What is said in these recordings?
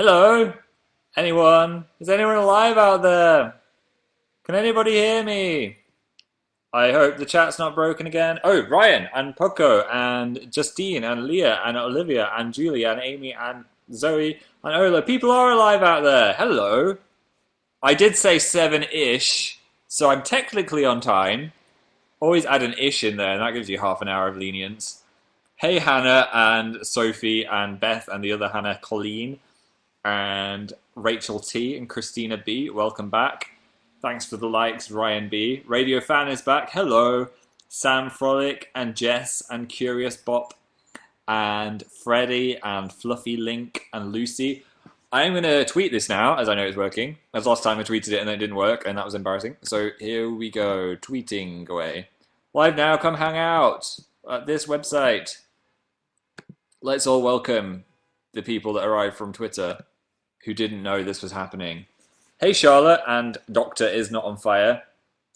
Hello? Anyone? Is anyone alive out there? Can anybody hear me? I hope the chat's not broken again. Oh, Ryan and Poco and Justine and Leah and Olivia and Julie and Amy and Zoe and Ola. People are alive out there. Hello. I did say 7-ish, so I'm technically on time. Always add an ish in there, and that gives you half an hour of lenience. Hey, Hannah and Sophie and Beth and the other Hannah, Colleen and Rachel T and Christina B. Welcome back. Thanks for the likes, Ryan B. Radio Fan is back. Hello. Sam Frolic and Jess and Curious Bop and Freddie and Fluffy Link and Lucy. I'm going to tweet this now, as I know it's working. As last time I tweeted it and then it didn't work, and that was embarrassing. So here we go. Tweeting away. Live now, come hang out at this website. Let's all welcome the people that arrived from Twitter who didn't know this was happening. Hey, Charlotte, and Doctor is not on fire.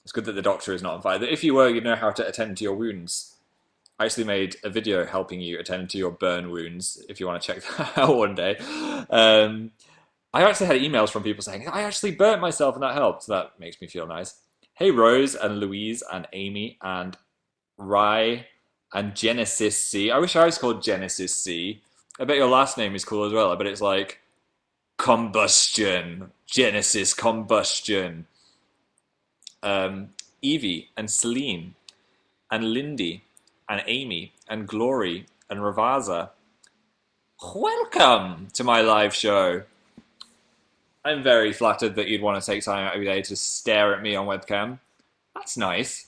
It's good that the Doctor is not on fire. If you were, you'd know how to attend to your wounds. I actually made a video helping you attend to your burn wounds, if you want to check that out one day. I actually had emails from people saying, I actually burnt myself and that helped. So that makes me feel nice. Hey, Rose and Louise and Amy and Rye and Genesis C. I wish I was called Genesis C. I bet your last name is cool as well. I bet it's like Combustion. Genesis Combustion. Evie and Celine and Lindy and Amy and Glory and Ravaza. Welcome to my live show. I'm very flattered that you'd want to take time out every day to stare at me on webcam. That's nice.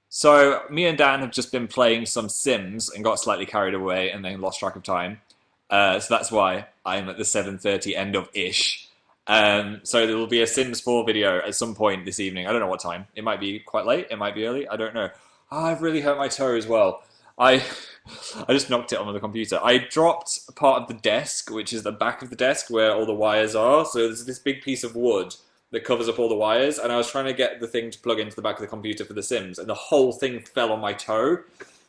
So, me and Dan have just been playing some Sims and got slightly carried away and then lost track of time. So that's why I'm at the 7:30 end of ish. So there will be a Sims 4 video at some point this evening. I don't know what time. It might be quite late. It might be early. I don't know. Oh, I've really hurt my toe as well. I just knocked it on the computer. I dropped part of the desk, which is the back of the desk where all the wires are. So there's this big piece of wood that covers up all the wires, and I was trying to get the thing to plug into the back of the computer for the Sims, and the whole thing fell on my toe.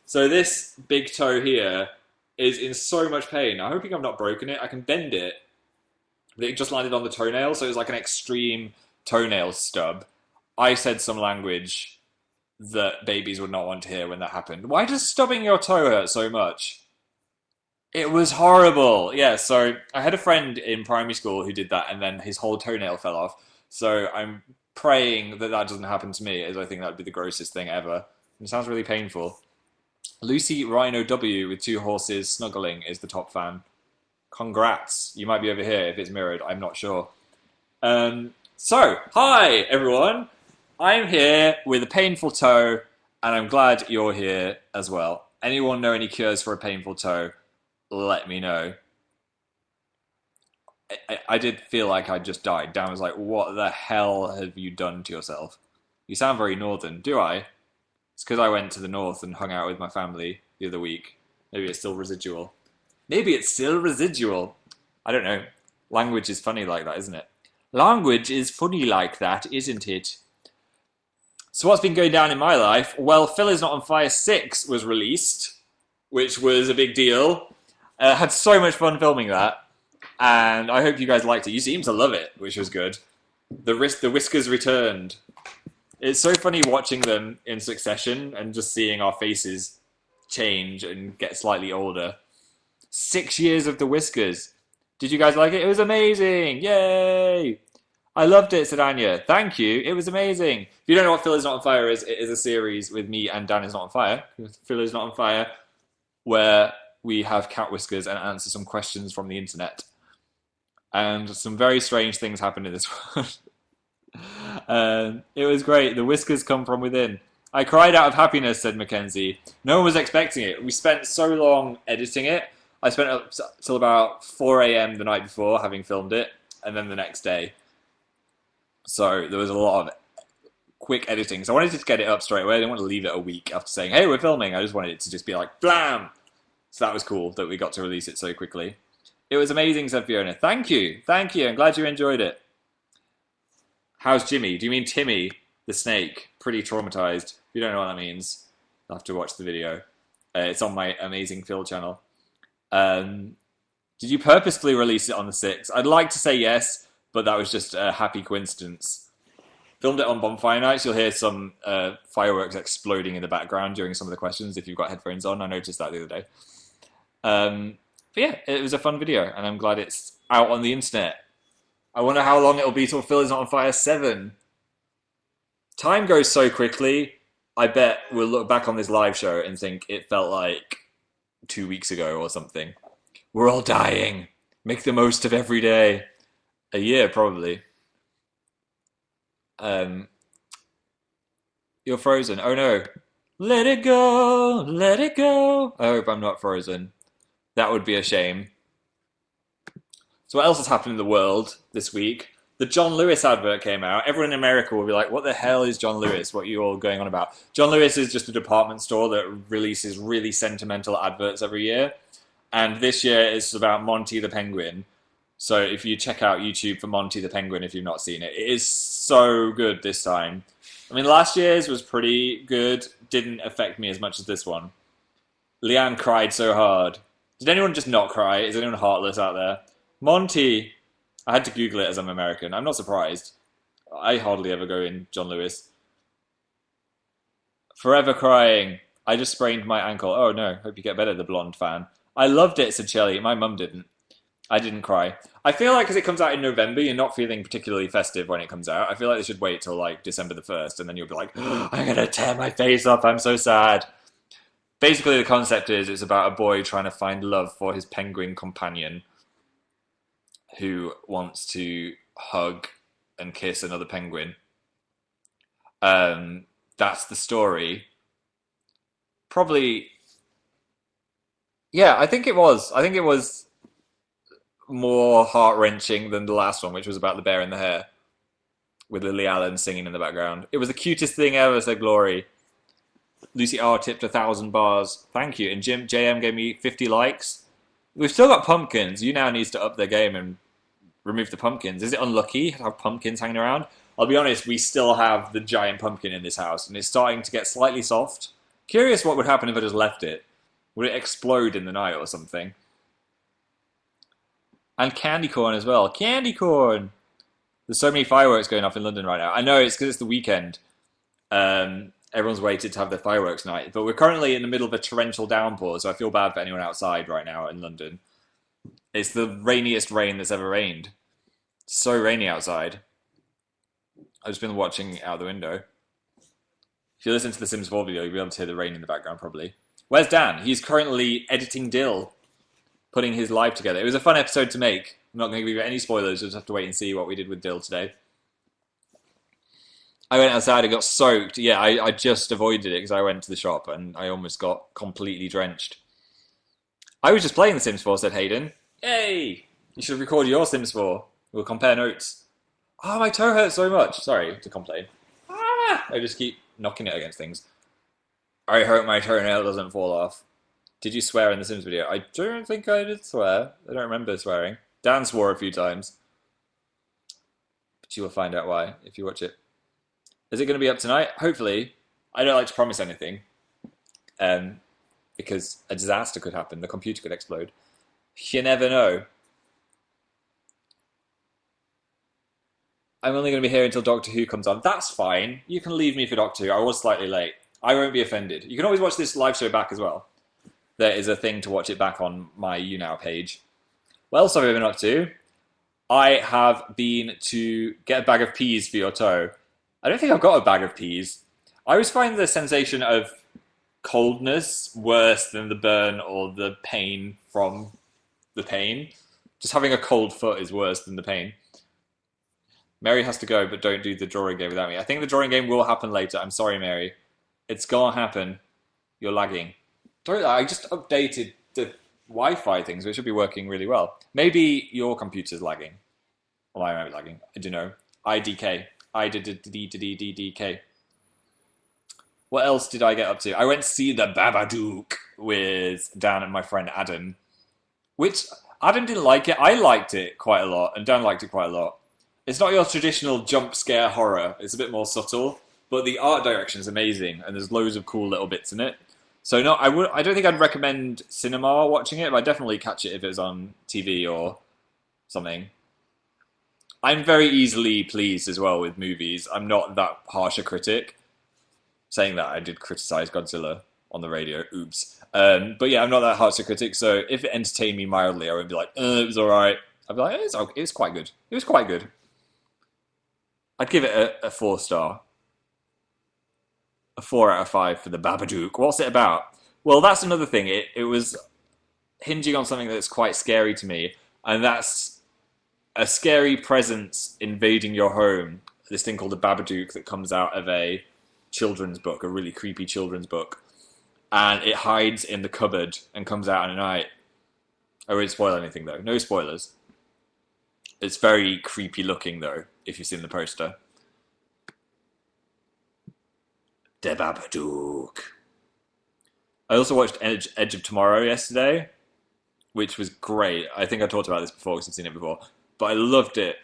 So this big toe here is in so much pain. I'm hoping I've not broken it. I can bend it, but it just landed on the toenail, so it was like an extreme toenail stub. I said some language that babies would not want to hear when that happened. Why does stubbing your toe hurt so much? It was horrible. Yeah, so I had a friend in primary school who did that, and then his whole toenail fell off. So I'm praying that that doesn't happen to me, as I think that would be the grossest thing ever. It sounds really painful. Lucy Rhino W with 2 horses snuggling is the top fan. Congrats. You might be over here if it's mirrored. I'm not sure. So, hi everyone. I'm here with a painful toe, and I'm glad you're here as well. Anyone know any cures for a painful toe? Let me know. I did feel like I just died. Dan was like, what the hell have you done to yourself? You sound very northern. Do I? It's because I went to the north and hung out with my family the other week. Maybe it's still residual. Maybe it's still residual. I don't know. Language is funny like that, isn't it? Language is funny like that, isn't it? So what's been going down in my life? Well, Phil is Not on Fire 6 was released, which was a big deal. Had so much fun filming that. And I hope you guys liked it. You seem to love it, which was good. The Whiskers returned. It's so funny watching them in succession and just seeing our faces change and get slightly older. 6 years of the Whiskers. Did you guys like it? It was amazing. Yay! I loved it, said Anya. Thank you. It was amazing. If you don't know what Phil is Not on Fire is, it is a series with me and Dan is Not on Fire. Phil is Not on Fire, where we have cat whiskers and answer some questions from the internet. And some very strange things happened in this one. It was great. The whiskers come from within. I cried out of happiness, said Mackenzie. No one was expecting it. We spent so long editing it. I spent up till about 4 a.m. the night before, having filmed it, and then the next day. So there was a lot of quick editing. So I wanted to get it up straight away. I didn't want to leave it a week after saying, hey, we're filming. I just wanted it to just be like, blam! So that was cool that we got to release it so quickly. It was amazing, said Fiona. Thank you. Thank you. I'm glad you enjoyed it. How's Jimmy? Do you mean Timmy, the snake? Pretty traumatized. If you don't know what that means, you'll have to watch the video. It's on my Amazing Phil channel. Did you purposefully release it on the 6th? I'd like to say yes, but that was just a happy coincidence. Filmed it on bonfire nights. You'll hear some fireworks exploding in the background during some of the questions if you've got headphones on. I noticed that the other day. But yeah, it was a fun video, and I'm glad it's out on the internet. I wonder how long it'll be till Phil is not on Fire 7. Time goes so quickly. I bet we'll look back on this live show and think it felt like 2 weeks ago or something. We're all dying. Make the most of every day. A year, probably. You're frozen. Oh no. Let it go. Let it go. I hope I'm not frozen. That would be a shame. So what else has happened in the world this week? The John Lewis advert came out. Everyone in America will be like, what the hell is John Lewis? What are you all going on about? John Lewis is just a department store that releases really sentimental adverts every year. And this year it's about Monty the Penguin. So if you check out YouTube for Monty the Penguin, if you've not seen it, it is so good this time. I mean, last year's was pretty good. Didn't affect me as much as this one. Leanne cried so hard. Did anyone just not cry? Is anyone heartless out there? Monty. I had to Google it as I'm American. I'm not surprised. I hardly ever go in John Lewis. Forever crying. I just sprained my ankle. Oh no, hope you get better, the blonde fan. I loved it, said Shelley. My mum didn't. I didn't cry. I feel like because it comes out in November, you're not feeling particularly festive when it comes out. I feel like they should wait till like December the 1st, and then you'll be like, oh, I'm going to tear my face off. I'm so sad. Basically, the concept is it's about a boy trying to find love for his penguin companion who wants to hug and kiss another penguin. That's the story. Probably... Yeah, I think it was. I think it was more heart-wrenching than the last one, which was about the bear in the hair, with Lily Allen singing in the background. It was the cutest thing ever, said Glory. Lucy R tipped 1,000 bars. Thank you. And JM gave me 50 likes. We've still got pumpkins. Younow needs to up their game and remove the pumpkins. Is it unlucky to have pumpkins hanging around? I'll be honest, we still have the giant pumpkin in this house, and it's starting to get slightly soft. Curious what would happen if I just left it. Would it explode in the night or something? And candy corn as well. Candy corn! There's so many fireworks going off in London right now. I know it's because it's the weekend. Everyone's waited to have their fireworks night. But we're currently in the middle of a torrential downpour, so I feel bad for anyone outside right now in London. It's the rainiest rain that's ever rained. It's so rainy outside. I've just been watching out the window. If you listen to the Sims 4 video, you'll be able to hear the rain in the background, probably. Where's Dan? He's currently editing Dill, putting his live together. It was a fun episode to make. I'm not going to give you any spoilers. You'll just have to wait and see what we did with Dill today. I went outside and got soaked. Yeah, I just avoided it because I went to the shop and I almost got completely drenched. I was just playing The Sims 4, said Hayden. Yay! You should record your Sims 4. We'll compare notes. Oh, my toe hurts so much. Sorry to complain. I just keep knocking it against things. I hope my toenail doesn't fall off. Did you swear in the Sims video? I don't think I did swear. I don't remember swearing. Dan swore a few times. But you will find out why if you watch it. Is it going to be up tonight? Hopefully. I don't like to promise anything. Because a disaster could happen. The computer could explode. You never know. I'm only going to be here until Doctor Who comes on. That's fine. You can leave me for Doctor Who. I was slightly late. I won't be offended. You can always watch this live show back as well. There is a thing to watch it back on my Younow page. What else have I been up to? I have been to get a bag of peas for your toe. I don't think I've got a bag of peas. I always find the sensation of coldness worse than the burn or the pain from the pain. Just having a cold foot is worse than the pain. Mary has to go, but don't do the drawing game without me. I think the drawing game will happen later. I'm sorry, Mary. It's gonna happen. You're lagging. I just updated the Wi-Fi things, which should be working really well. Maybe your computer's lagging. Or I might be lagging. I don't know. IDK. IDDDDDK. What else did I get up to? I went to see the Babadook with Dan and my friend Adam. Which, Adam didn't like it. I liked it quite a lot, and Dan liked it quite a lot. It's not your traditional jump scare horror. It's a bit more subtle. But the art direction is amazing, and there's loads of cool little bits in it. So no, I don't think I'd recommend cinema watching it, but I'd definitely catch it if it was on TV or something. I'm very easily pleased as well with movies. I'm not that harsh a critic. Saying that, I did criticize Godzilla on the radio. Oops. But yeah, I'm not that harsh a critic. So if it entertained me mildly, I would be like, it was all right. I'd be like, it's quite good. It was quite good. I'd give it a 4 star. A 4 out of 5 for the Babadook. What's it about? Well, that's another thing. It was hinging on something that's quite scary to me, and that's a scary presence invading your home. This thing called the Babadook that comes out of a children's book, a really creepy children's book, and it hides in the cupboard and comes out at night. I won't spoil anything though. No spoilers. It's very creepy looking though, if you've seen the poster. The Babadook. I also watched Edge of Tomorrow yesterday, which was great. I think I talked about this before because I've seen it before, but I loved it.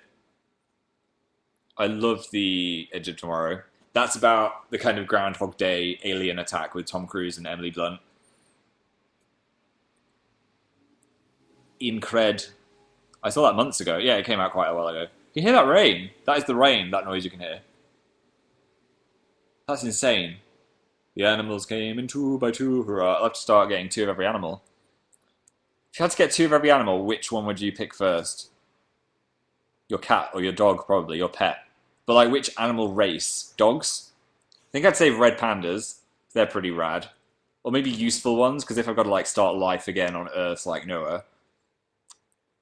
I love the Edge of Tomorrow. That's about the kind of Groundhog Day alien attack with Tom Cruise and Emily Blunt. Incred. I saw that months ago. Yeah, it came out quite a while ago. You hear that rain? That is the rain, that noise you can hear. That's insane. The animals came in 2 by 2. Hurrah. I'll have to start getting 2 of every animal. If you had to get 2 of every animal, which one would you pick first? Your cat or your dog, probably. Your pet. But like, which animal race? Dogs? I think I'd say red pandas. They're pretty rad. Or maybe useful ones, because if I've got to like start life again on Earth like Noah.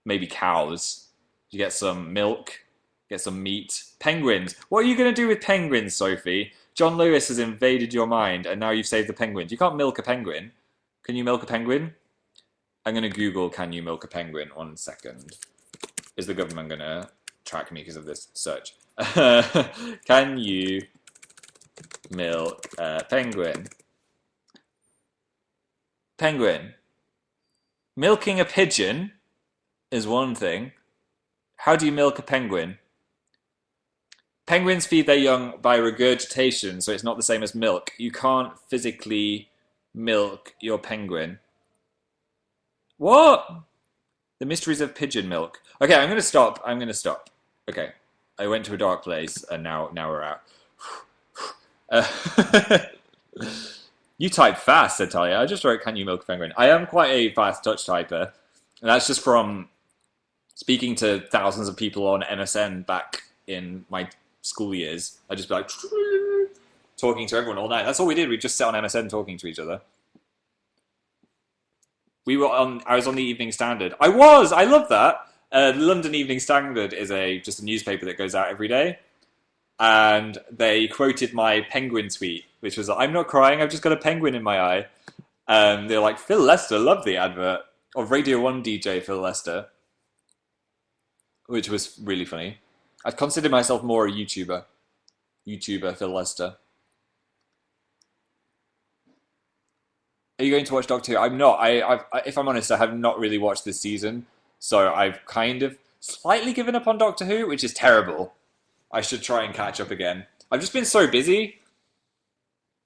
Maybe cows. You get some milk. Get some meat. Penguins. What are you going to do with penguins, Sophie? John Lewis has invaded your mind, and now you've saved the penguins. You can't milk a penguin. Can you milk a penguin? I'm going to Google, can you milk a penguin? 1 second. Is the government going to track me because of this search? Can you milk a penguin? Penguin. Milking a pigeon is one thing. How do you milk a penguin? Penguins feed their young by regurgitation, so it's not the same as milk. You can't physically milk your penguin. What? The mysteries of pigeon milk. Okay, I'm going to stop. Okay, I went to a dark place, and now we're out. You type fast, said Talia. I just wrote, can you milk a penguin? I am quite a fast touch typer. And that's just from speaking to thousands of people on MSN back in my school years. I'd just be like, talking to everyone all night. That's all we did. We just sat on MSN talking to each other. I was on the Evening Standard. I love that. The London Evening Standard is just a newspaper that goes out every day. And they quoted my penguin tweet, which was, I'm not crying, I've just got a penguin in my eye. They're like, Phil Lester loved the advert. Or Radio 1 DJ Phil Lester. Which was really funny. I'd consider myself more a YouTuber. YouTuber Phil Lester. Are you going to watch Doctor Who? I'm not. If I'm honest, I have not really watched this season. So I've kind of slightly given up on Doctor Who, which is terrible. I should try and catch up again. I've just been so busy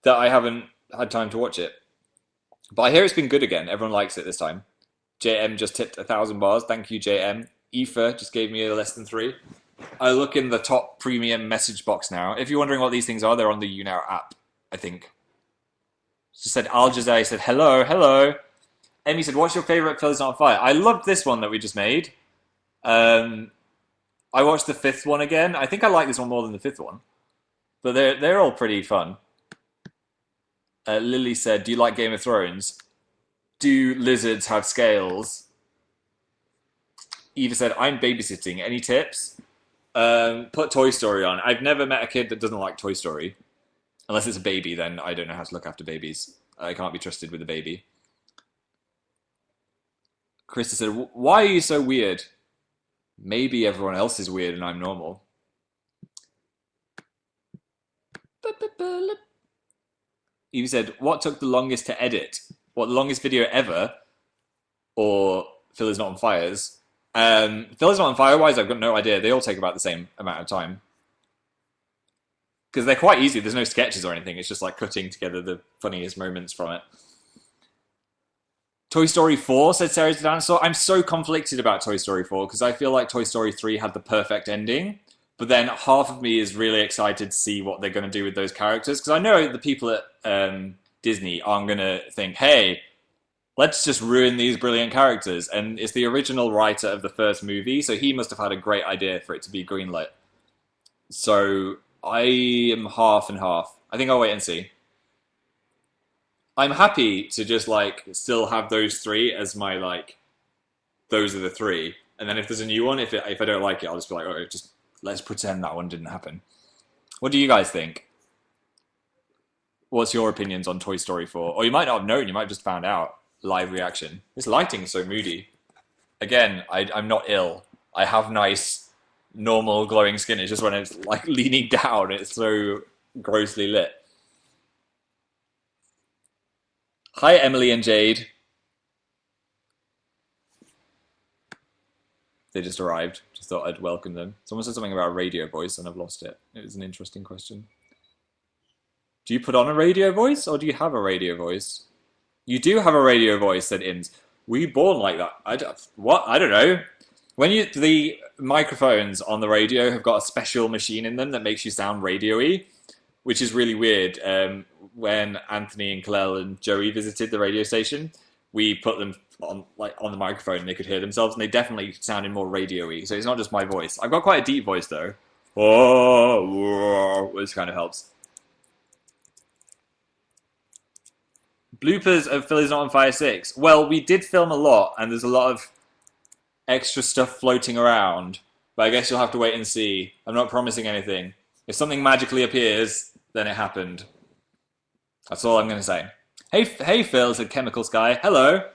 that I haven't had time to watch it. But I hear it's been good again. Everyone likes it this time. JM just tipped 1,000 bars. Thank you, JM. Aoife just gave me a less than 3. I look in the top premium message box now. If you're wondering what these things are, they're on the Younow app, I think. Just said, Al Jazai said, hello. Emmy said, what's your favourite Phil's Not on Fire? I loved this one that we just made. I watched the 5th one again. I think I like this one more than the 5th one. But they're all pretty fun. Lily said, do you like Game of Thrones? Do lizards have scales? Eva said, I'm babysitting. Any tips? Put Toy Story on. I've never met a kid that doesn't like Toy Story. Unless it's a baby, then I don't know how to look after babies. I can't be trusted with a baby. Krista said, why are you so weird? Maybe everyone else is weird and I'm normal. Eva said, what took the longest to edit? What, the longest video ever? Or Phil is Not on Fires? Phil is Not on Fire-wise, I've got no idea. They all take about the same amount of time. Because they're quite easy. There's no sketches or anything. It's just like cutting together the funniest moments from it. Toy Story 4, said Sarah's the Dinosaur. I'm so conflicted about Toy Story 4 because I feel like Toy Story 3 had the perfect ending. But then half of me is really excited to see what they're going to do with those characters. Because I know the people at Disney aren't going to think, hey, let's just ruin these brilliant characters. And it's the original writer of the first movie, so he must have had a great idea for it to be greenlit. So I am half and half. I think I'll wait and see. I'm happy to just like still have those three as my like those are the three, and then if there's a new one, if I don't like it, I'll just be like, oh, just let's pretend that one didn't happen. What do you guys think? What's your opinions on Toy Story 4? Or you might not have known, you might have just found out. Live reaction. This lighting is so moody. Again, I'm not ill. I have nice, normal glowing skin. It's just when it's like leaning down, it's so grossly lit. Hi, Emily and Jade. They just arrived. Just thought I'd welcome them. Someone said something about a radio voice and I've lost it. It was an interesting question. Do you put on a radio voice or do you have a radio voice? You do have a radio voice, said Ims. Were you born like that? What? I don't know. When the microphones on the radio have got a special machine in them that makes you sound radio-y, which is really weird. When Anthony and Kalel and Joey visited the radio station, we put them on the microphone and they could hear themselves, and they definitely sounded more radio-y. So it's not just my voice. I've got quite a deep voice though. Oh, which kind of helps. Bloopers of Philly's Not on Fire 6. Well, we did film a lot, and there's a lot of extra stuff floating around. But I guess you'll have to wait and see. I'm not promising anything. If something magically appears, then it happened. That's all I'm going to say. Hey Phil, said Chemical Sky. Hello.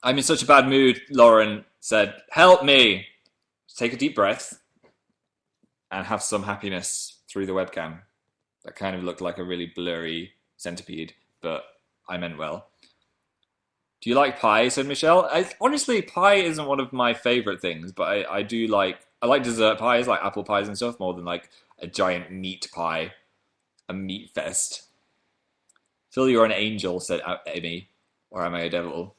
I'm in such a bad mood, Lauren said. Help me. Take a deep breath and have some happiness through the webcam. That kind of looked like a really blurry centipede, but I meant well. Do you like pie, said Michelle? Honestly, pie isn't one of my favourite things, but I do like dessert pies, like apple pies and stuff, more than like a giant meat pie. A meat fest. Phil, you're an angel, said Amy. Or am I a devil?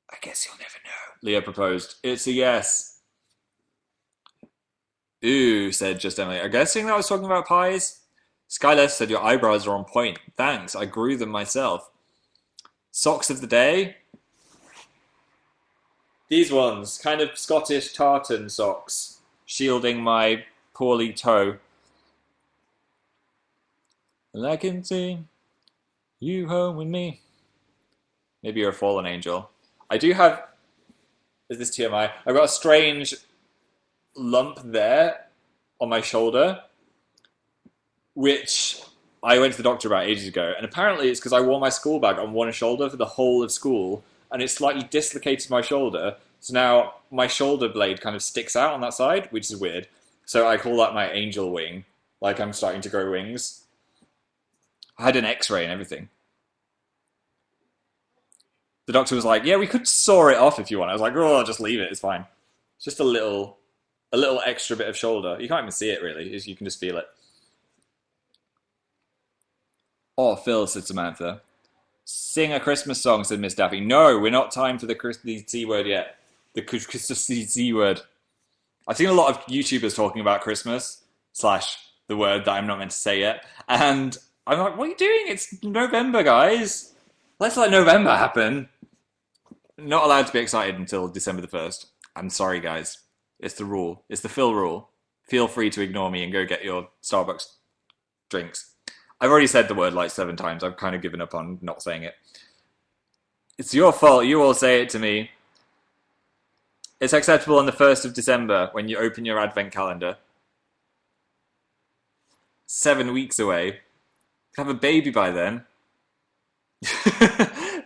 I guess you'll never know. Leah proposed. It's a yes. Ooh, said just Emily. I'm guessing that I was talking about pies? Skylar said your eyebrows are on point. Thanks, I grew them myself. Socks of the day? These ones, kind of Scottish tartan socks, shielding my poorly toe. And I can see you home with me. Maybe you're a fallen angel. I do have... Is this TMI? I've got a strange lump there on my shoulder, which I went to the doctor about ages ago. And apparently it's because I wore my school bag on one shoulder for the whole of school. And it slightly dislocated my shoulder. So now my shoulder blade kind of sticks out on that side, which is weird. So I call that my angel wing. Like I'm starting to grow wings. I had an x-ray and everything. The doctor was like, yeah, we could saw it off if you want. I was like, oh, just leave it. It's fine. It's just a little extra bit of shoulder. You can't even see it really. You can just feel it. Oh, Phil, said Samantha. Sing a Christmas song, said Miss Daffy. No, we're not time for the C word yet. The Christmas C word. I've seen a lot of YouTubers talking about Christmas / the word that I'm not meant to say yet. And I'm like, what are you doing? It's November, guys. Let's let November happen. Not allowed to be excited until December the 1st. I'm sorry, guys. It's the rule. It's the Phil rule. Feel free to ignore me and go get your Starbucks drinks. I've already said the word like 7 times. I've kind of given up on not saying it. It's your fault. You all say it to me. It's acceptable on the 1st of December when you open your advent calendar. 7 weeks away. Have a baby by then.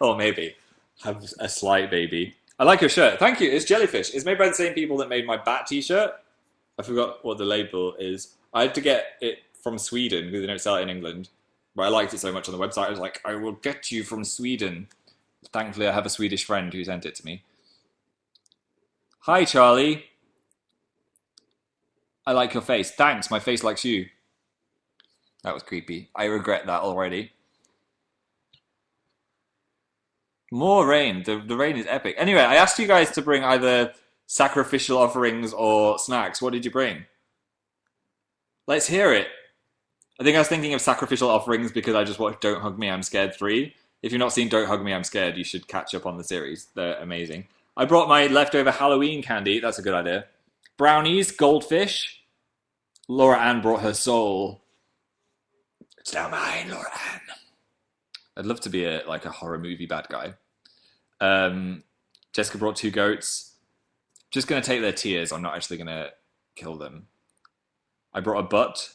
Or maybe have a slight baby. I like your shirt. Thank you. It's Jellyfish. It's made by the same people that made my bat t-shirt. I forgot what the label is. I had to get it from Sweden because they don't sell it in England. But I liked it so much on the website. I was like, I will get you from Sweden. Thankfully, I have a Swedish friend who sent it to me. Hi, Charlie. I like your face. Thanks. My face likes you. That was creepy. I regret that already. More rain. The rain is epic. Anyway, I asked you guys to bring either sacrificial offerings or snacks. What did you bring? Let's hear it. I think I was thinking of sacrificial offerings because I just watched Don't Hug Me, I'm Scared 3. If you've not seen Don't Hug Me, I'm Scared, you should catch up on the series. They're amazing. I brought my leftover Halloween candy. That's a good idea. Brownies, goldfish. Laura Ann brought her soul. It's now mine, Laura Ann. I'd love to be a horror movie bad guy. Jessica brought 2 goats. Just going to take their tears. I'm not actually going to kill them. I brought a butt.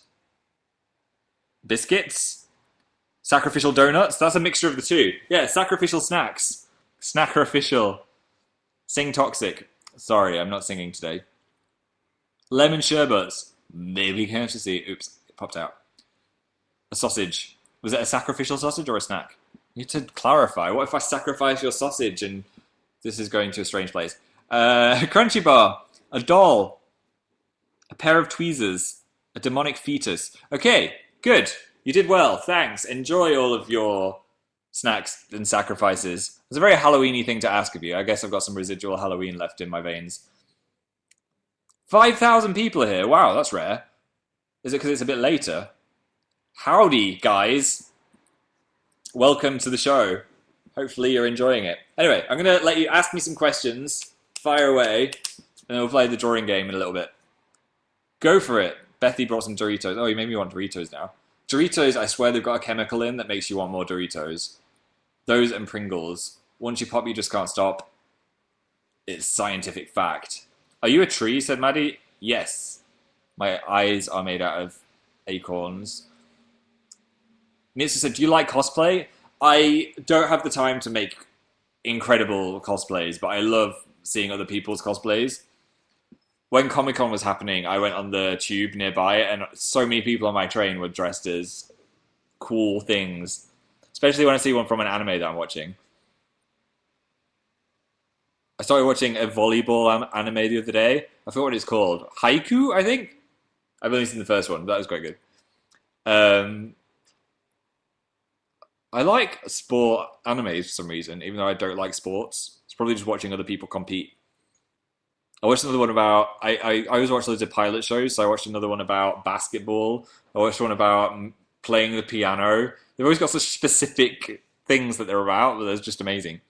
Biscuits. Sacrificial donuts. That's a mixture of the two. Yeah, sacrificial snacks. Snackerificial. Sing toxic. Sorry, I'm not singing today. Lemon sherbets. Maybe can't you see? Oops, it popped out. A sausage. Was it a sacrificial sausage or a snack? You need to clarify. What if I sacrifice your sausage and this is going to a strange place? Crunchy bar. A doll. A pair of tweezers. A demonic fetus. Okay, good. You did well. Thanks. Enjoy all of your snacks and sacrifices. It's a very Halloween-y thing to ask of you. I guess I've got some residual Halloween left in my veins. 5,000 people here. Wow, that's rare. Is it because it's a bit later? Howdy, guys. Welcome to the show. Hopefully you're enjoying it. Anyway, I'm going to let you ask me some questions. Fire away. And we'll play the drawing game in a little bit. Go for it. Bethy brought some Doritos. Oh, you made me want Doritos now. Doritos, I swear they've got a chemical in that makes you want more Doritos. Those and Pringles. Once you pop, you just can't stop. It's scientific fact. Are you a tree, said Maddie. Yes. My eyes are made out of acorns. Mitsu said, do you like cosplay? I don't have the time to make incredible cosplays, but I love seeing other people's cosplays. When Comic-Con was happening, I went on the tube nearby, and so many people on my train were dressed as cool things. Especially when I see one from an anime that I'm watching. I started watching a volleyball anime the other day. I forgot what it's called. Haiku, I think? I've only seen the first one, but that was quite good. I like sport animes for some reason, even though I don't like sports. It's probably just watching other people compete. I watched another one about... I always watch loads of pilot shows, so I watched another one about basketball. I watched one about playing the piano. They've always got such specific things that they're about, but they're just amazing.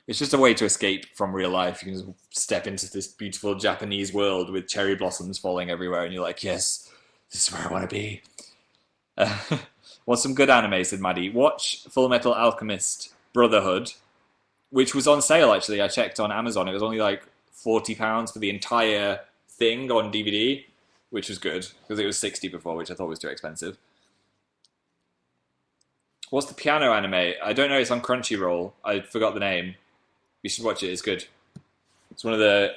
It's just a way to escape from real life. You can just step into this beautiful Japanese world with cherry blossoms falling everywhere, and you're like, yes, this is where I want to be. What's some good anime, said Maddie. Watch Full Metal Alchemist Brotherhood, which was on sale, actually. I checked on Amazon. It was only like £40 for the entire thing on DVD, which was good, because it was $60 before, which I thought was too expensive. What's the piano anime? I don't know, it's on Crunchyroll. I forgot the name. You should watch it, it's good. It's one of the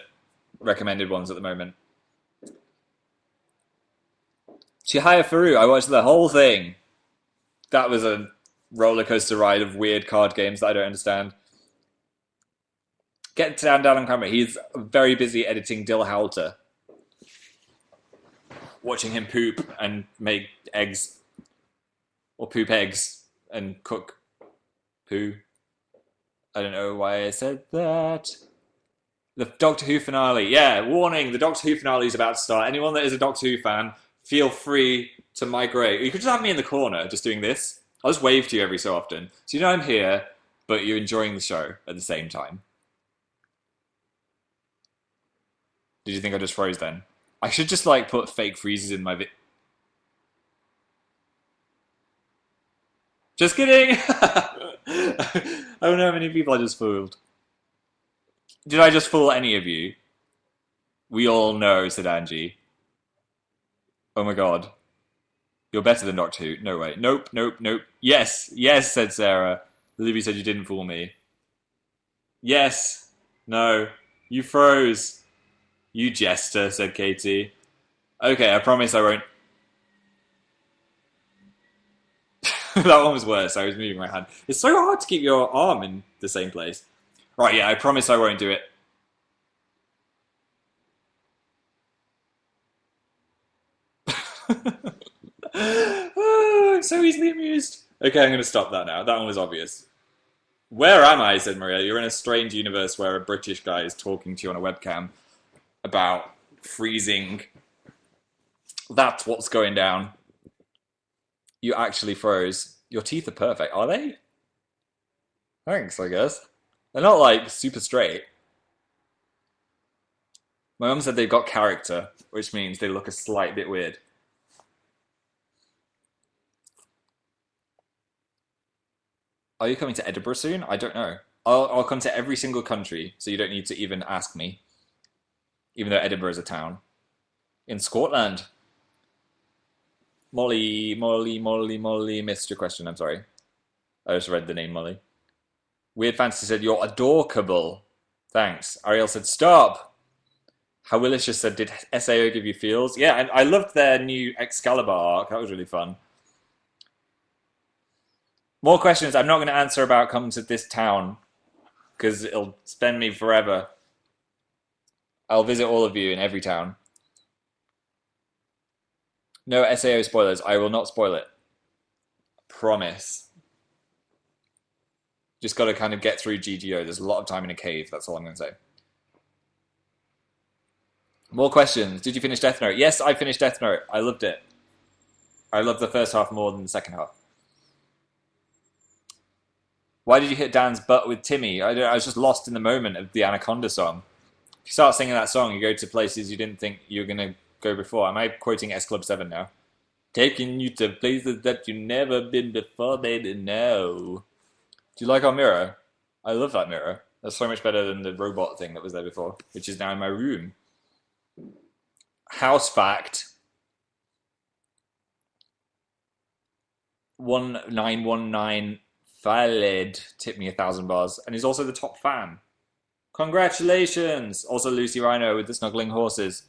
recommended ones at the moment. Chihaya Faru, I watched the whole thing. That was a roller coaster ride of weird card games that I don't understand. Get down on camera. He's very busy editing Dill Halter. Watching him poop and make eggs. Or poop eggs and cook poo. I don't know why I said that. The Doctor Who finale. Yeah, warning, the Doctor Who finale is about to start. Anyone that is a Doctor Who fan, feel free to migrate. You could just have me in the corner just doing this. I'll just wave to you every so often. So you know I'm here, but you're enjoying the show at the same time. Did you think I just froze then? I should just put fake freezes in my Just kidding! I don't know how many people I just fooled. Did I just fool any of you? We all know, said Angie. Oh my god. You're better than Doctor Who. No way. Nope. Yes, said Sarah. Libby said you didn't fool me. Yes. No. You froze. You jester, said Katie. Okay, I promise I won't... That one was worse. I was moving my hand. It's so hard to keep your arm in the same place. Right, yeah, I promise I won't do it. so easily amused. Okay, I'm going to stop that now. That one was obvious. Where am I? Said Maria. You're in a strange universe where a British guy is talking to you on a webcam about freezing. That's what's going down. You actually froze. Your teeth are perfect, are they? Thanks, I guess. They're not like super straight. My mum said they've got character, which means they look a slight bit weird. Are you coming to Edinburgh soon? I don't know. I'll come to every single country, so you don't need to even ask me. Even though Edinburgh is a town. In Scotland. Molly, missed your question, I'm sorry. I just read the name Molly. Weird Fantasy said, you're adorkable. Thanks. Ariel said, stop. Howilicious said, did SAO give you feels? Yeah, and I loved their new Excalibur arc. That was really fun. More questions. I'm not going to answer about come to this town because it'll spend me forever. I'll visit all of you in every town. No SAO spoilers. I will not spoil it. Promise. Just got to kind of get through GGO. There's a lot of time in a cave. That's all I'm going to say. More questions. Did you finish Death Note? Yes, I finished Death Note. I loved it. I loved the first half more than the second half. Why did you hit Dan's butt with Timmy? I was just lost in the moment of the Anaconda song. If you start singing that song, you go to places you didn't think you were going to go before. Am I quoting S Club 7 now? Taking you to places that you've never been before, they didn't know. Do you like our mirror? I love that mirror. That's so much better than the robot thing that was there before, which is now in my room. House fact. 1919 Valid tipped me 1,000 bars, and he's also the top fan. Congratulations! Also Lucy Rhino with the snuggling horses.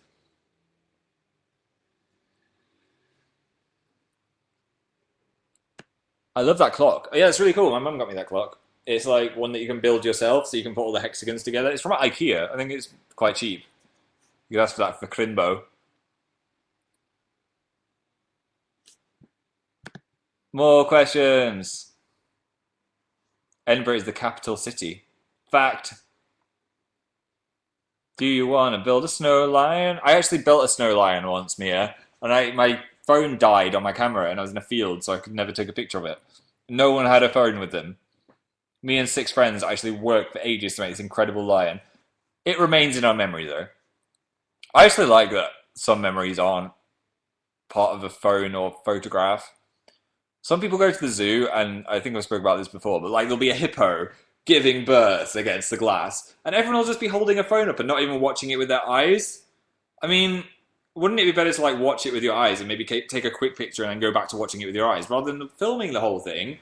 I love that clock. Oh, yeah, it's really cool. My mum got me that clock. It's like one that you can build yourself, so you can put all the hexagons together. It's from IKEA. I think it's quite cheap. You could ask for that for Crimbo. More questions. Edinburgh is the capital city. Fact. Do you want to build a snow lion? I actually built a snow lion once, Mia, and my phone died on my camera, and I was in a field, so I could never take a picture of it. No one had a phone with them. Me and 6 friends actually worked for ages to make this incredible lion. It remains in our memory, though. I actually like that some memories aren't part of a phone or photograph. Some people go to the zoo, and I think I've spoken about this before, but like there'll be a hippo giving birth against the glass, and everyone will just be holding a phone up and not even watching it with their eyes. I mean, wouldn't it be better to like watch it with your eyes and maybe take a quick picture and then go back to watching it with your eyes rather than filming the whole thing?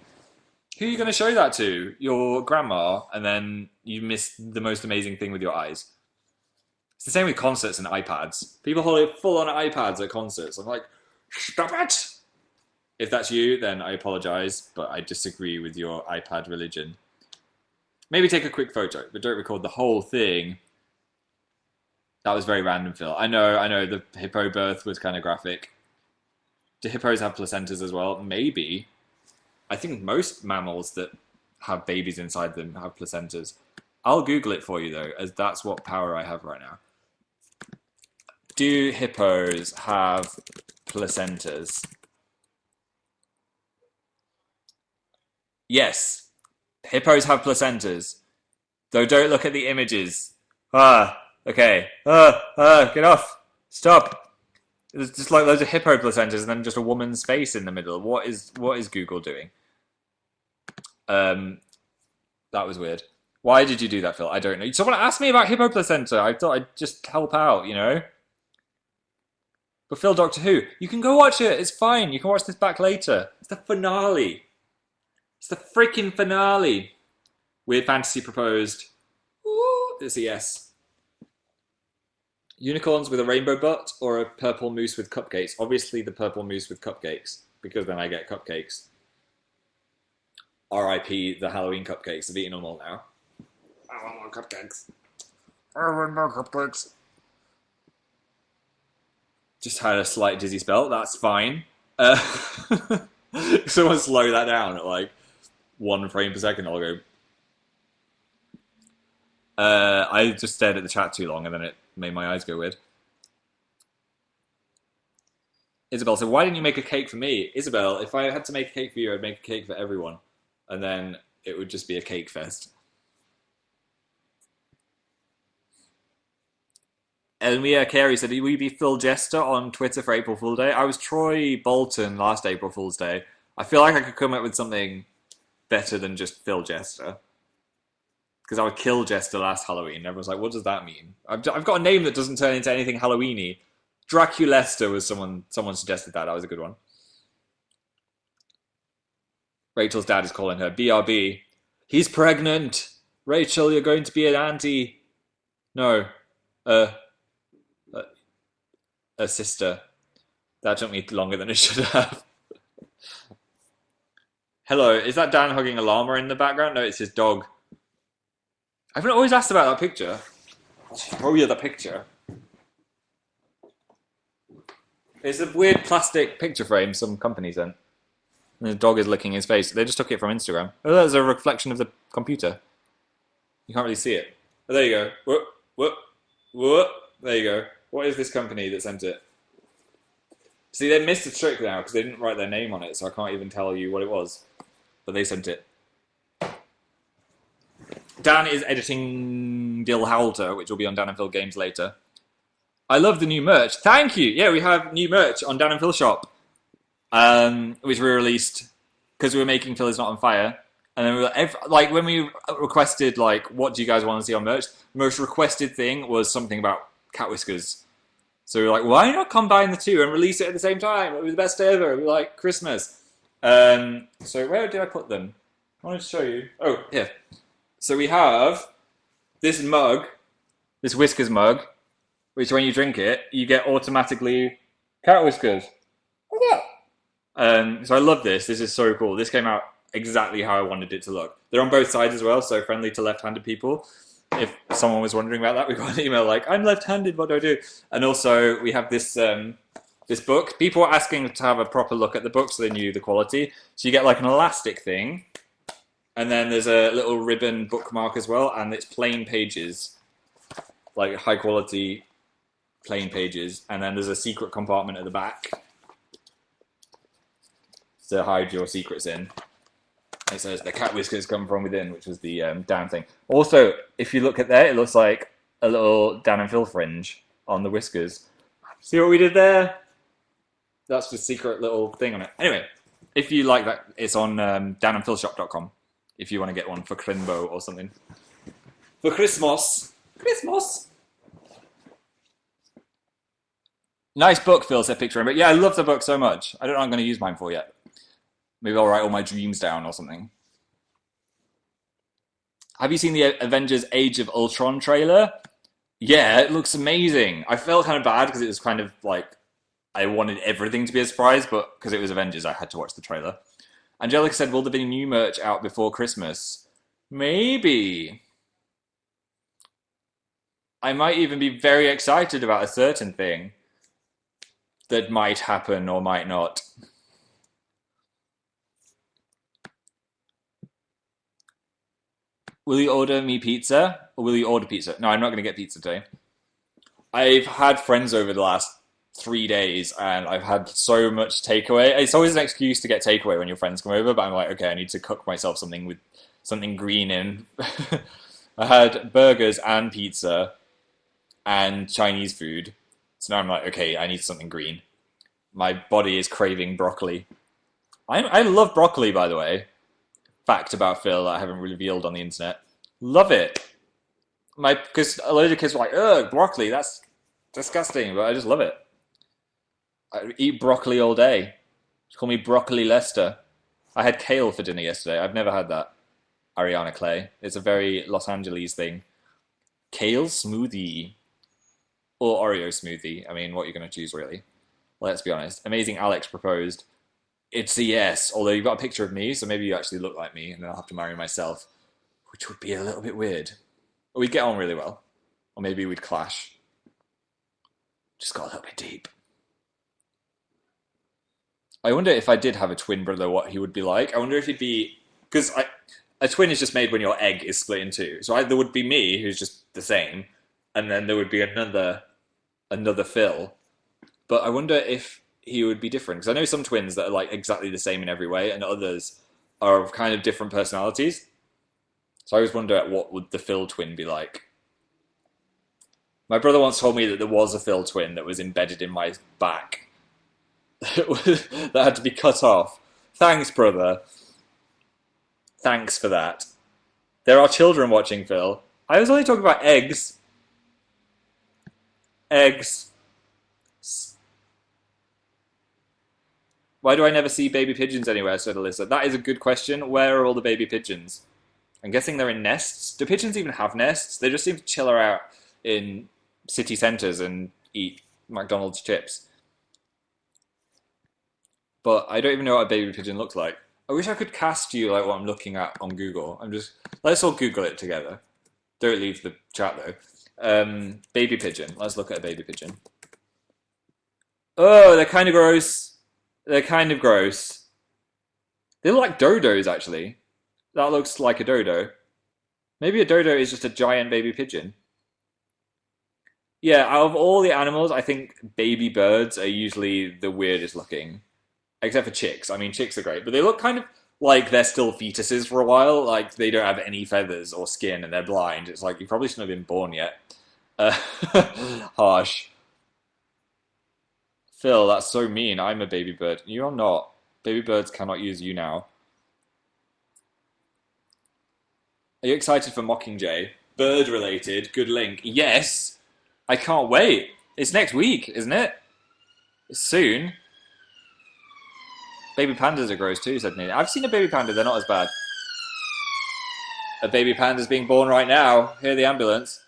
Who are you going to show that to? Your grandma, and then you miss the most amazing thing with your eyes. It's the same with concerts and iPads. People hold full-on iPads at concerts. I'm like, stop it! If that's you, then I apologise, but I disagree with your iPad religion. Maybe take a quick photo, but don't record the whole thing. That was very random, Phil. I know, the hippo birth was kind of graphic. Do hippos have placentas as well? Maybe. I think most mammals that have babies inside them have placentas. I'll Google it for you, though, as that's what power I have right now. Do hippos have placentas? Yes. Hippos have placentas. Though don't look at the images. Okay. Get off. Stop. There's just like loads of hippo placentas and then just a woman's face in the middle. What is Google doing? That was weird. Why did you do that, Phil? I don't know. Someone asked me about hippo placenta. I thought I'd just help out, you know? But Phil, Doctor Who, you can go watch it. It's fine. You can watch this back later. It's the finale. It's the freaking finale. Weird Fantasy proposed. Ooh, it's a yes. Unicorns with a rainbow butt or a purple moose with cupcakes? Obviously the purple moose with cupcakes, because then I get cupcakes. R.I.P. the Halloween cupcakes. I've eaten them all now. I want more cupcakes. I want more cupcakes. Just had a slight dizzy spell. That's fine. Someone slow that down at like 1 frame per second. I'll go. I just stared at the chat too long, and then it made my eyes go weird. Isabel said, "Why didn't you make a cake for me?" Isabel, if I had to make a cake for you, I'd make a cake for everyone, and then it would just be a cake fest. And Mia Carey said, "Will you be Phil Jester on Twitter for April Fool's Day?" I was Troy Bolton last April Fool's Day. I feel like I could come up with something better than just Phil Jester. Because I would kill Jester last Halloween. Everyone's like, what does that mean? I've got a name that doesn't turn into anything Halloween-y. Draculester was someone suggested that. That was a good one. Rachel's dad is calling her BRB. He's pregnant. Rachel, you're going to be an auntie. No. A sister. That took me longer than it should have. Hello, is that Dan hugging a llama in the background? No, it's his dog. I've been always asked about that picture. I'll show you the picture. It's a weird plastic picture frame some company sent. And the dog is licking his face. They just took it from Instagram. Oh, that's a reflection of the computer. You can't really see it. Oh, there you go. Whoop, whoop, whoop. There you go. What is this company that sent it? See, they missed a trick now because they didn't write their name on it, so I can't even tell you what it was. But they sent it. Dan is editing Dill Halter, which will be on Dan and Phil Games later. I love the new merch. Thank you. Yeah, we have new merch on Dan and Phil Shop, which we released because we were making Phil Is Not on Fire. And then we were, when we requested, what do you guys want to see on merch? The most requested thing was something about cat whiskers. So we were like, why not combine the two and release it at the same time? It was the best day ever. It was like Christmas. So where did I put them? I wanted to show you. Oh, here. So we have this mug, this whiskers mug, which when you drink it, you get automatically cat whiskers. Look at that. So I love this. This is so cool. This came out exactly how I wanted it to look. They're on both sides as well, so friendly to left-handed people. If someone was wondering about that, we got an email like, I'm left-handed, what do I do? And also, we have this this book. People were asking to have a proper look at the book so they knew the quality. So you get like an elastic thing, and then there's a little ribbon bookmark as well, and it's plain pages, like high-quality plain pages. And then there's a secret compartment at the back to hide your secrets in. It says the cat whiskers come from within, which was the Dan thing. Also, if you look at there, it looks like a little Dan and Phil fringe on the whiskers. See what we did there? That's the secret little thing on it. Anyway, if you like that, it's on danandphilshop.com if you want to get one for Crimbo or something. For Christmas. Christmas! Nice book, Phil said Picture Rainbow. Yeah, I love the book so much. I don't know what I'm going to use mine for yet. Maybe I'll write all my dreams down or something. Have you seen the Avengers Age of Ultron trailer? Yeah, it looks amazing. I felt kind of bad because it was kind of like I wanted everything to be a surprise, but because it was Avengers, I had to watch the trailer. Angelica said, will there be new merch out before Christmas? Maybe. I might even be very excited about a certain thing that might happen or might not. Will you order me pizza? Or will you order pizza? No, I'm not going to get pizza today. I've had friends over the last 3 days, and I've had so much takeaway. It's always an excuse to get takeaway when your friends come over, but I'm like, okay, I need to cook myself something with something green in. I had burgers and pizza and Chinese food. So now I'm like, okay, I need something green. My body is craving broccoli. I love broccoli, by the way. Fact about Phil that I haven't revealed on the internet. Love it. Because a load of kids were like, ugh, broccoli, that's disgusting, but I just love it. I eat broccoli all day. Just call me Broccoli Lester. I had kale for dinner yesterday. I've never had that. Ariana Clay. It's a very Los Angeles thing. Kale smoothie. Or Oreo smoothie. I mean, what are you going to choose, really? Let's be honest. Amazing Alex proposed. It's a yes, although you've got a picture of me, so maybe you actually look like me, and then I'll have to marry myself, which would be a little bit weird. But we'd get on really well. Or maybe we'd clash. Just got a little bit deep. I wonder if I did have a twin brother, what he would be like. I wonder if he'd be because a twin is just made when your egg is split in two. So there would be me, who's just the same, and then there would be another Phil. But I wonder if he would be different because I know some twins that are like exactly the same in every way, and others are of kind of different personalities. So I always wonder what would the Phil twin be like. My brother once told me that there was a Phil twin that was embedded in my back that had to be cut off. Thanks, brother. Thanks for that. There are children watching, Phil. I was only talking about eggs. Eggs. Why do I never see baby pigeons anywhere, said Alyssa. That is a good question. Where are all the baby pigeons? I'm guessing they're in nests. Do pigeons even have nests? They just seem to chill out in city centres and eat McDonald's chips. But I don't even know what a baby pigeon looks like. I wish I could cast you like what I'm looking at on Google. Let's all Google it together. Don't leave the chat though. Baby pigeon. Let's look at a baby pigeon. Oh, they're kind of gross. They're kind of gross. They look like dodos, actually. That looks like a dodo. Maybe a dodo is just a giant baby pigeon. Yeah, out of all the animals, I think baby birds are usually the weirdest looking. Except for chicks. I mean, chicks are great, but they look kind of like they're still fetuses for a while. Like they don't have any feathers or skin and they're blind. It's like you probably shouldn't have been born yet. Harsh. Phil, that's so mean. I'm a baby bird. You're not. Baby birds cannot use Younow. Are you excited for Mockingjay? Bird related. Good link. Yes. I can't wait. It's next week, isn't it? It's soon. Baby pandas are gross too, said Nina. I've seen a baby panda. They're not as bad. A baby panda's being born right now. Hear the ambulance.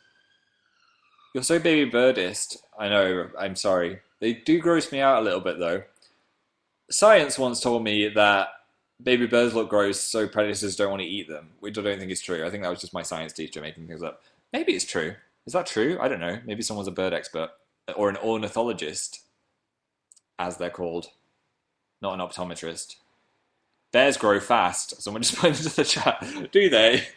You're so baby birdist. I know. I'm sorry. They do gross me out a little bit though. Science once told me that baby birds look gross, so predators don't want to eat them, which I don't think is true. I think that was just my science teacher making things up. Maybe it's true. Is that true? I don't know. Maybe someone's a bird expert. Or an ornithologist, as they're called. Not an optometrist. Bears grow fast. Someone just put into the chat. Do they?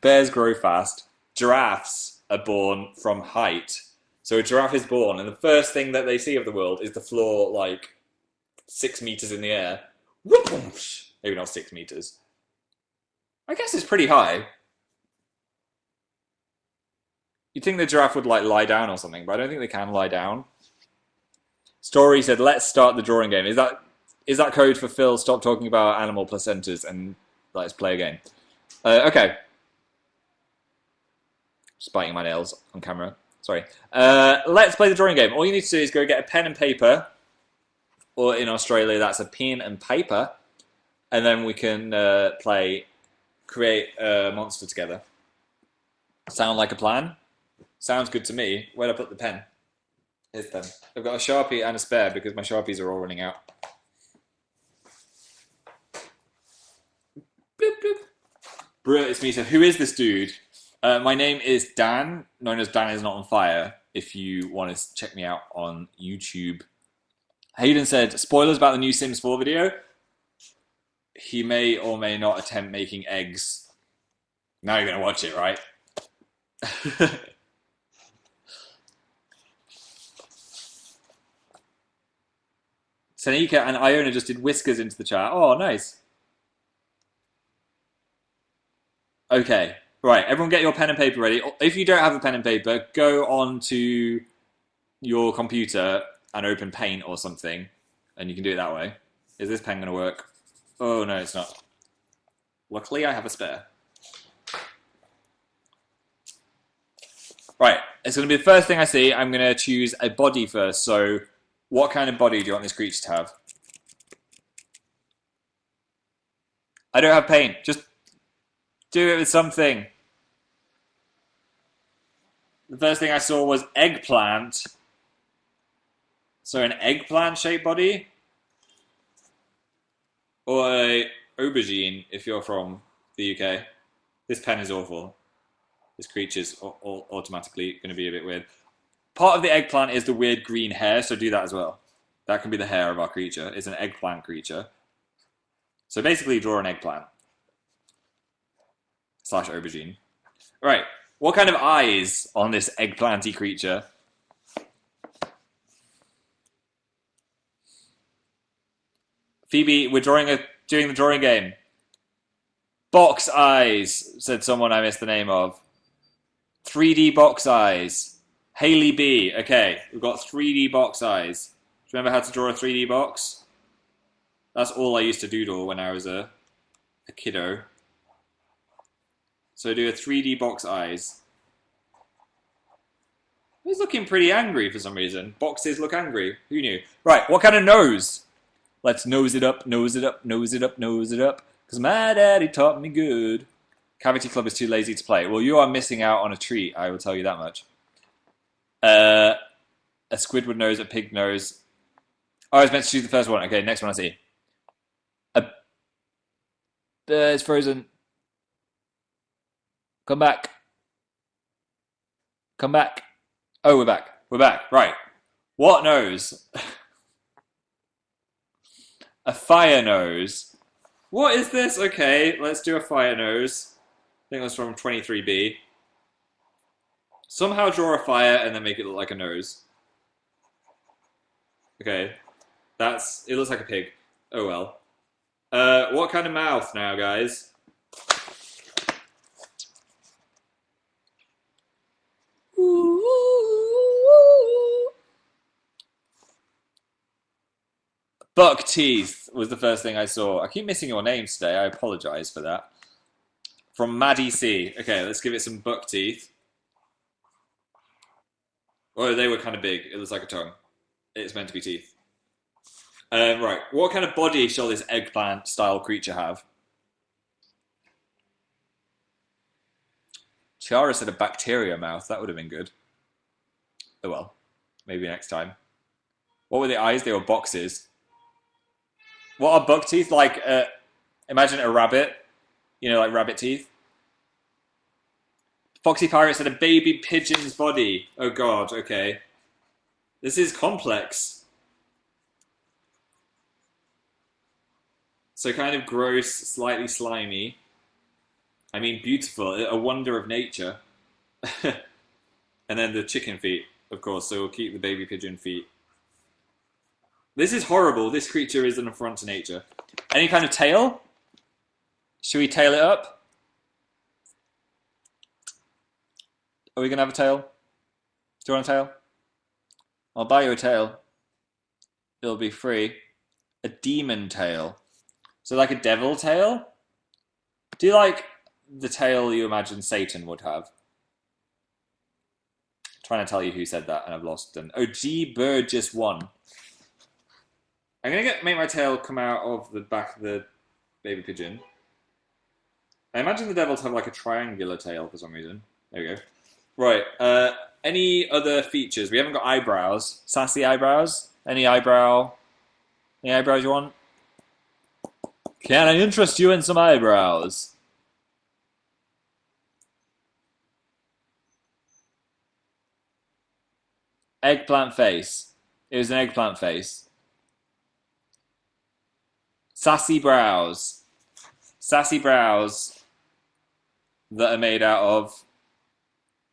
Bears grow fast. Giraffes are born from height. So a giraffe is born, and the first thing that they see of the world is the floor, like 6 meters in the air. Maybe not 6 meters. I guess it's pretty high. You'd think the giraffe would like lie down or something, but I don't think they can lie down. Story said, let's start the drawing game. Is that code for Phil? Stop talking about animal placentas and let's play a game. Okay. Just biting my nails on camera. Sorry. Let's play the drawing game. All you need to do is go get a pen and paper. Or in Australia, that's a pen and paper. And then we can create a monster together. Sound like a plan? Sounds good to me. Where'd I put the pen? Here's the pen. I've got a Sharpie and a spare because my Sharpies are all running out. Bloop, bloop. Bro, it's me. So who is this dude? My name is Dan, known as Dan is Not on Fire, if you want to check me out on YouTube. Hayden said, spoilers about the new Sims 4 video. He may or may not attempt making eggs. Now you're going to watch it, right? Sanika and Iona just did whiskers into the chat. Oh, nice. Okay. Right, everyone get your pen and paper ready. If you don't have a pen and paper, go on to your computer and open Paint or something, and you can do it that way. Is this pen going to work? Oh, no, it's not. Luckily, I have a spare. Right, it's going to be the first thing I see. I'm going to choose a body first. So, what kind of body do you want this creature to have? I don't have paint. Just do it with something. The first thing I saw was eggplant. So an eggplant-shaped body? Or a aubergine, if you're from the UK. This pen is awful. This creature's automatically going to be a bit weird. Part of the eggplant is the weird green hair, so do that as well. That can be the hair of our creature. It's an eggplant creature. So basically draw an eggplant. / aubergine. Right. What kind of eyes on this eggplanty creature? Phoebe, we're doing the drawing game. Box eyes, said someone I missed the name of. 3D box eyes. Haley B. Okay, we've got 3D box eyes. Do you remember how to draw a 3D box? That's all I used to doodle when I was a kiddo. So do a 3D box eyes. He's looking pretty angry for some reason. Boxes look angry. Who knew? Right, what kind of nose? Let's nose it up, nose it up, nose it up, nose it up. Because my daddy taught me good. Cavity Club is too lazy to play. Well, you are missing out on a treat, I will tell you that much. A Squidward nose, a pig nose. Oh, I was meant to choose the first one. Okay, next one I see. It's frozen. Come back. Come back. Oh, we're back. We're back. Right. What nose? A fire nose. What is this? Okay, let's do a fire nose. I think that's from 23B. Somehow draw a fire and then make it look like a nose. Okay. It looks like a pig. Oh well. What kind of mouth now, guys? Buck teeth was the first thing I saw. I keep missing your names today. I apologize for that. From Maddie C. Okay, let's give it some buck teeth. Oh, they were kind of big. It looks like a tongue. It's meant to be teeth. Right. What kind of body shall this eggplant-style creature have? Chiara said a bacteria mouth. That would have been good. Oh well. Maybe next time. What were the eyes? They were boxes. What are buck teeth? Like, imagine a rabbit. You know, like rabbit teeth. Foxy Pirate said a baby pigeon's body. Oh god, okay. This is complex. So kind of gross, slightly slimy. I mean, beautiful, a wonder of nature. And then the chicken feet, of course, so we'll keep the baby pigeon feet. This is horrible. This creature is an affront to nature. Any kind of tail? Should we tail it up? Are we going to have a tail? Do you want a tail? I'll buy you a tail. It'll be free. A demon tail. So like a devil tail? Do you like the tail you imagine Satan would have? I'm trying to tell you who said that and I've lost them. Oh, G Burgess 1. I'm going to make my tail come out of the back of the baby pigeon. I imagine the devil to have like a triangular tail for some reason. There we go. Right. Any other features? We haven't got eyebrows. Sassy eyebrows? Any eyebrows you want? Can I interest you in some eyebrows? Eggplant face. It was an eggplant face. Sassy brows. Sassy brows that are made out of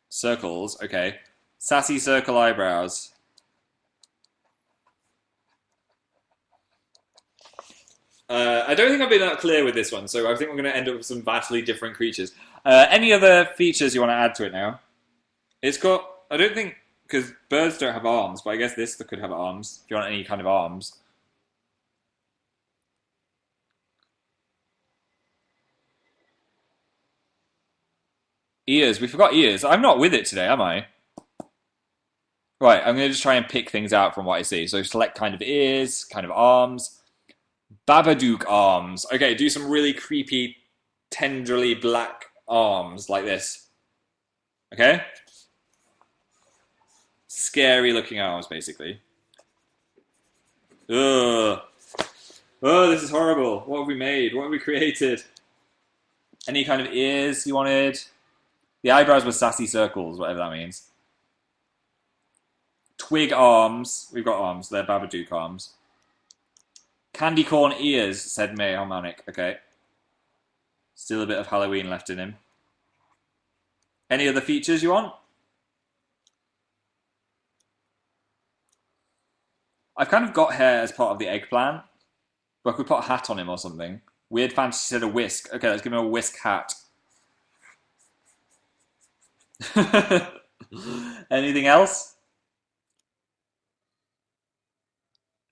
circles. Okay. Sassy circle eyebrows. I don't think I've been that clear with this one, so I think we're going to end up with some vastly different creatures. Any other features you want to add to it now? It's got, I don't think, because birds don't have arms, but I guess this could have arms, if you want any kind of arms. Ears, we forgot ears. I'm not with it today, am I? Right, I'm going to just try and pick things out from what I see. So select kind of ears, kind of arms. Babadook arms. Okay, do some really creepy, tenderly black arms like this. Okay? Scary looking arms, basically. Ugh. Oh, this is horrible. What have we made? What have we created? Any kind of ears you wanted? The eyebrows were sassy circles, whatever that means. Twig arms. We've got arms. They're Babadook arms. Candy corn ears, said May Harmonic. Okay. Still a bit of Halloween left in him. Any other features you want? I've kind of got hair as part of the eggplant. But I could put a hat on him or something. Weird Fantasy said a whisk. Okay, let's give him a whisk hat. Anything else?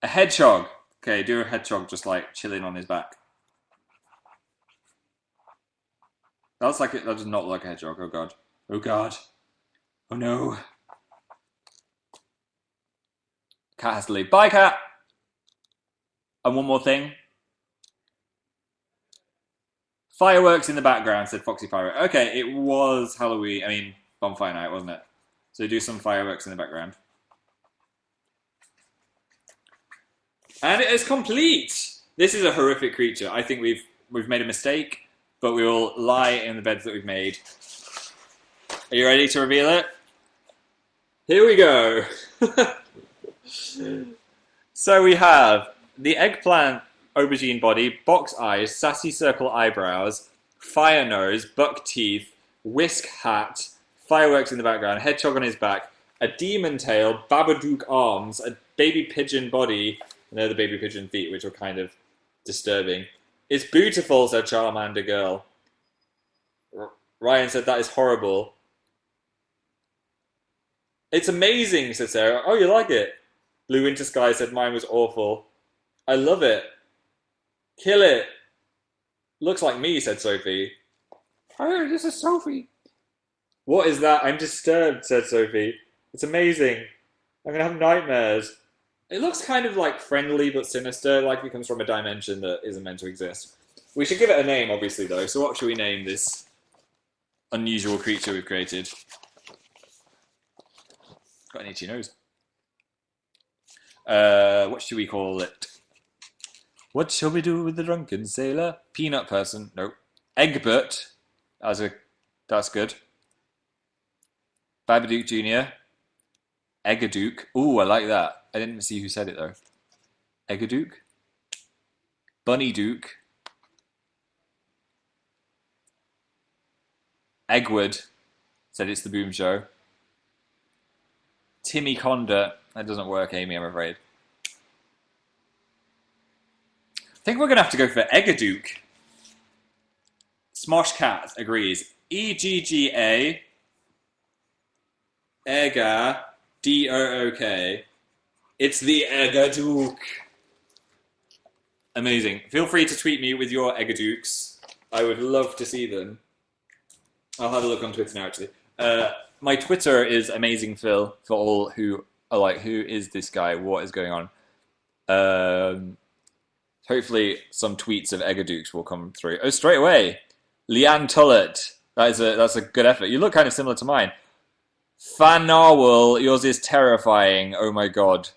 A hedgehog. Okay, do a hedgehog just like chilling on his back. That does not look like a hedgehog. Oh god. Oh god. Oh no. Cat has to leave. Bye, cat! And one more thing. Fireworks in the background, said Foxy Pirate. Okay, it was Halloween. I mean, bonfire night, wasn't it? So do some fireworks in the background. And it is complete! This is a horrific creature. I think we've made a mistake, but we will lie in the beds that we've made. Are you ready to reveal it? Here we go. So we have the eggplant aubergine body, box eyes, sassy circle eyebrows, fire nose, buck teeth, whisk hat, fireworks in the background, hedgehog on his back, a demon tail, Babadook arms, a baby pigeon body, and they're the baby pigeon feet, which are kind of disturbing. It's beautiful, said Charmander Girl. Ryan said that is horrible. It's amazing, said Sarah. Oh, you like it? Blue Winter Sky said mine was awful. I love it. Kill it. Looks like me, said Sophie. Oh, this is Sophie. What is that? I'm disturbed, said Sophie. It's amazing. I'm going to have nightmares. It looks kind of like friendly but sinister, like it comes from a dimension that isn't meant to exist. We should give it a name, obviously, though. So what should we name this unusual creature we've created? Got an itchy nose. What should we call it? What shall we do with the drunken sailor? Peanut person. Nope. Egbert. That's good. Babadook Jr. Eggadook. Ooh, I like that. I didn't see who said it though. Eggadook. Bunny Duke. Eggwood. Said it's the Boom Show. Timmy Conda. That doesn't work, Amy, I'm afraid. I think we're going to have to go for Eggadook. Smosh Cat agrees. E-G-G-A Egga D-O-O-K. It's the Eggadook. Amazing. Feel free to tweet me with your Eggadooks. I would love to see them. I'll have a look on Twitter now, actually. My Twitter is Amazing Phil for all who are like, who is this guy? What is going on? Hopefully some tweets of Eggadooks will come through. Oh, straight away. Leanne Tullett. That's a good effort. You look kind of similar to mine. Fanarwal, yours is terrifying. Oh my god.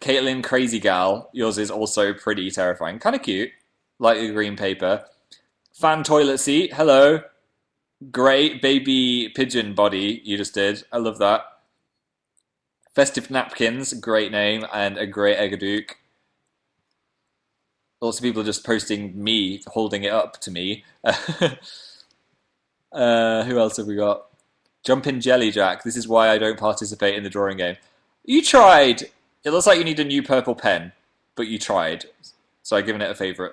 Caitlin Crazy Gal, yours is also pretty terrifying. Kind of cute. Like the green paper. Fan Toilet Seat, hello. Great baby pigeon body you just did. I love that. Festive Napkins, great name, and a great Eggadook. Lots of people just posting me, holding it up to me. Who else have we got? Jumpin' Jelly Jack. This is why I don't participate in the drawing game. You tried! It looks like you need a new purple pen, but you tried. So I've given it a favourite.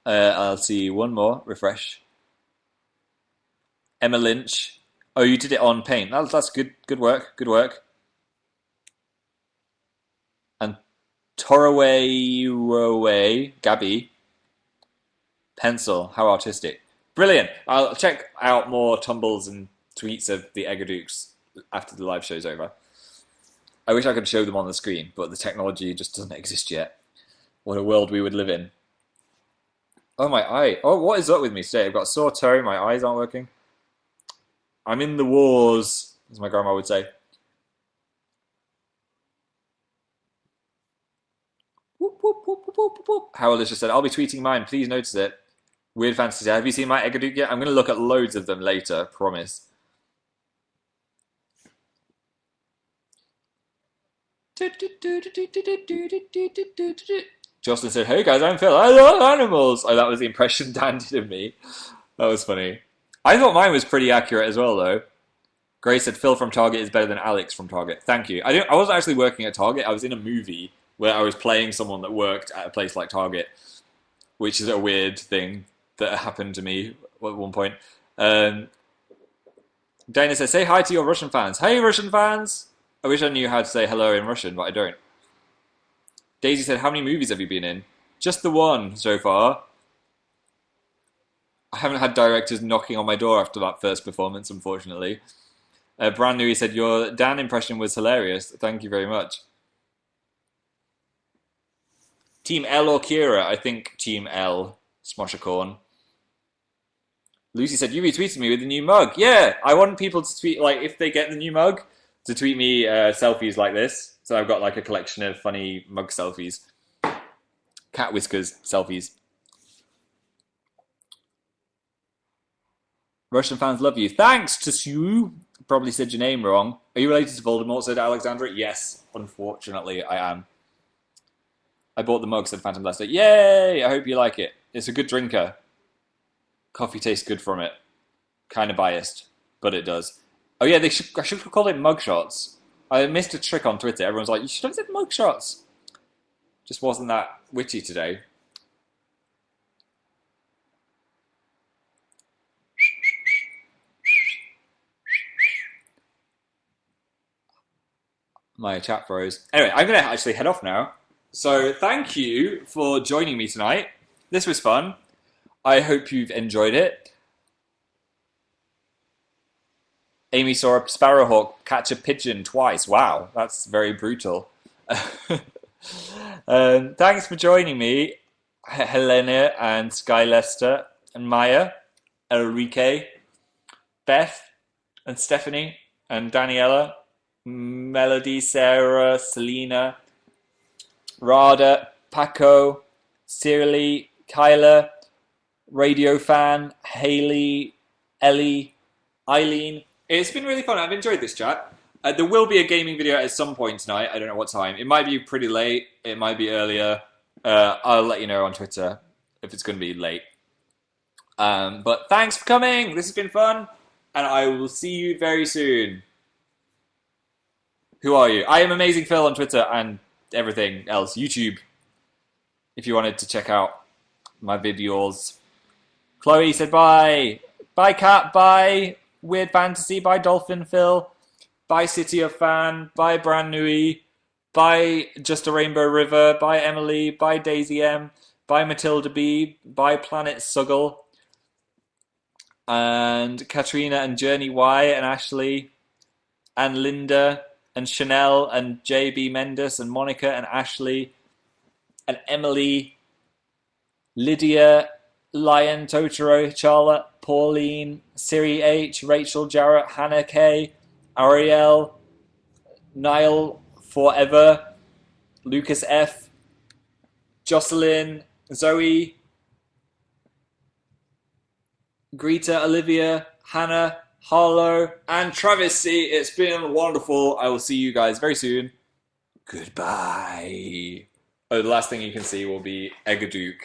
I'll see one more. Refresh. Emma Lynch. Oh, you did it on paint. That's good. Good work. Good work. And Toraway Gabby. Pencil. How artistic. Brilliant. I'll check out more tumbles and tweets of the Eggadooks after the live show's over. I wish I could show them on the screen, but the technology just doesn't exist yet. What a world we would live in. Oh, my eye. Oh, what is up with me today? I've got a sore toe. My eyes aren't working. I'm in the wars, as my grandma would say. Whoop, whoop, whoop, whoop, whoop, whoop. How Alicia said, I'll be tweeting mine. Please notice it. Weird Fantasy. Have you seen my Eggadook yet? I'm going to look at loads of them later. Promise. Jocelyn said, "Hey guys, I'm Phil. I love animals." Oh, that was the impression Dan did of me. That was funny. I thought mine was pretty accurate as well, though. Grace said, "Phil from Target is better than Alex from Target." Thank you. I wasn't actually working at Target. I was in a movie where I was playing someone that worked at a place like Target, which is a weird thing that happened to me at one point. Dana says, "Say hi to your Russian fans." Hey, Russian fans! I wish I knew how to say hello in Russian, but I don't. Daisy said, "How many movies have you been in?" Just the one so far. I haven't had directors knocking on my door after that first performance, unfortunately. Brand new, he said, "Your Dan impression was hilarious. Thank you very much." Team L or Kira? I think Team L. Smoshercorn. Lucy said, "You retweeted me with the new mug." Yeah, I want people to tweet, like, if they get the new mug, to tweet me selfies like this. So I've got like a collection of funny mug selfies. Cat whiskers selfies. Russian fans love you. Thanks to Sue. Probably said your name wrong. Are you related to Voldemort, said Alexandra? Yes, unfortunately I am. I bought the mug, said Phantom Blaster. Yay! I hope you like it. It's a good drinker. Coffee tastes good from it. Kind of biased, but it does. Oh yeah, I should have called it mug shots. I missed a trick on Twitter. Everyone's like, "You should have said mug shots." Just wasn't that witty today. My chat froze. Anyway, I'm going to actually head off now. So thank you for joining me tonight. This was fun. I hope you've enjoyed it. Amy saw a sparrowhawk catch a pigeon twice. Wow, that's very brutal. Thanks for joining me, Helena and Sky Lester and Maya, Enrique, Beth and Stephanie and Daniela, Melody, Sarah, Selena, Rada, Paco, Cyrily, Kyla, Radio Fan, Haley, Ellie, Eileen. It's been really fun. I've enjoyed this chat. There will be a gaming video at some point tonight. I don't know what time. It might be pretty late. It might be earlier. I'll let you know on Twitter if it's going to be late. But thanks for coming. This has been fun. And I will see you very soon. Who are you? I am Amazing Phil on Twitter and everything else. YouTube, if you wanted to check out my videos. Chloe said bye. Bye, Cat. Bye, Weird Fantasy. Bye, Dolphin Phil. Bye, City of Fan. Bye, Brand Nui. Bye, Just a Rainbow River. Bye, Emily. Bye, Daisy M. Bye, Matilda B. Bye, Planet Suggle. And Katrina and Journey Y and Ashley and Linda and Chanel and JB Mendes and Monica and Ashley and Emily, Lydia, Lion, Totoro, Charlotte, Pauline, Siri H, Rachel, Jarrett, Hannah K, Ariel, Niall, Forever, Lucas F, Jocelyn, Zoe, Greta, Olivia, Hannah, Harlow, and Travis C. It's been wonderful. I will see you guys very soon. Goodbye. Oh, the last thing you can see will be Eggaduke.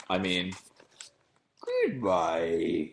I mean, goodbye.